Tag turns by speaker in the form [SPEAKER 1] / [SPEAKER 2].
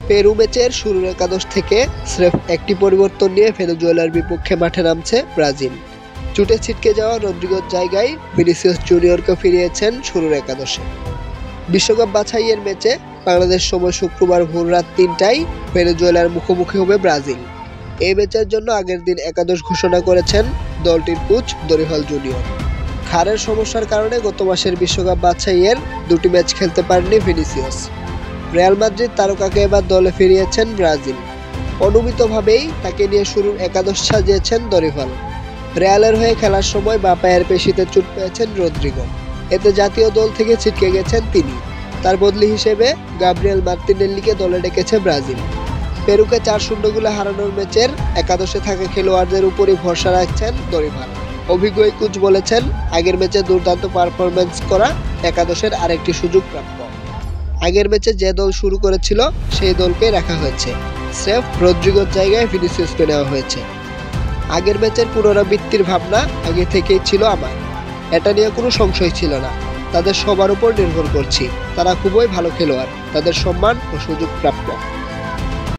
[SPEAKER 1] Peru ম্যাচের শুরুর একাদশ থেকে স্রেফ একটি পরিবর্তন নিয়ে ভেনেজুয়েলার বিপক্ষে মাঠে নামছে ব্রাজিল। চোটে ছিটকে যাওয়া রদ্রিগোর জায়গায় ভিনিসিয়াস জুনিয়রকে ফিরিয়েছেন শুরুর একাদশে। বিশ্বকাপ বাছাইয়ের ম্যাচে বাংলাদেশ সময় শুক্রবার ভোর রাত ৩টায় ভেনেজুয়েলার মুখোমুখি হবে ব্রাজিল। এই ম্যাচের জন্য আগের দিন একাদশ ঘোষণা করেছেন দলটির কোচ দরিফাল জুনিয়র। ঘাড়ের সমস্যার কারণে গত মাসের বিশ্বকাপ বাছাইয়ের দুটি ম্যাচ খেলতে পারেননি ভিনিসিয়াস। রিয়াল মাদ্রিদ তারকাকে এবার দলে ফিরিয়েছেন ব্রাজিল। অনুমিতভাবেই তাকে নিয়ে শুরুর একাদশ সাজিয়েছেন দরিফাল। রিয়ালের হয়ে খেলার সময় বাঁ পায়ের পেশিতে চোট পেয়েছেন রদ্রিগো। এতে জাতীয় দল থেকে ছিটকে গেছেন তিনি। তার বদলি হিসেবে গাব্রিয়েল মার্তিনেল্লিকে দলে ডেকেছে ব্রাজিল। পেরুকে ৪-০ গোলে হারানোর ম্যাচের একাদশে থাকা খেলোয়াড়দের উপরই ভরসা রাখছেন দরিফাল। অভিজ্ঞ এই কোচ বলেছেন, আগের ম্যাচে দুর্দান্ত পারফরম্যান্স করা একাদশের আরেকটি সুযোগ প্রাপ্য। আগের ম্যাচে যে দল শুরু করেছিল সেই দলকেই রাখা হয়েছে। স্রেফ রদ্রিগোর জায়গায় ভিনিসিয়াসকে নেওয়া হয়েছে। আগের ম্যাচের পুনরাবৃত্তির ভাবনা আগে থেকেই ছিল আমার। এটা নিয়ে কোনো সংশয় ছিল না। তাদের সবার উপর নির্ভর করছি। তারা খুবই ভালো খেলোয়াড়, তাদের সম্মান ও সুযোগ প্রাপ্য।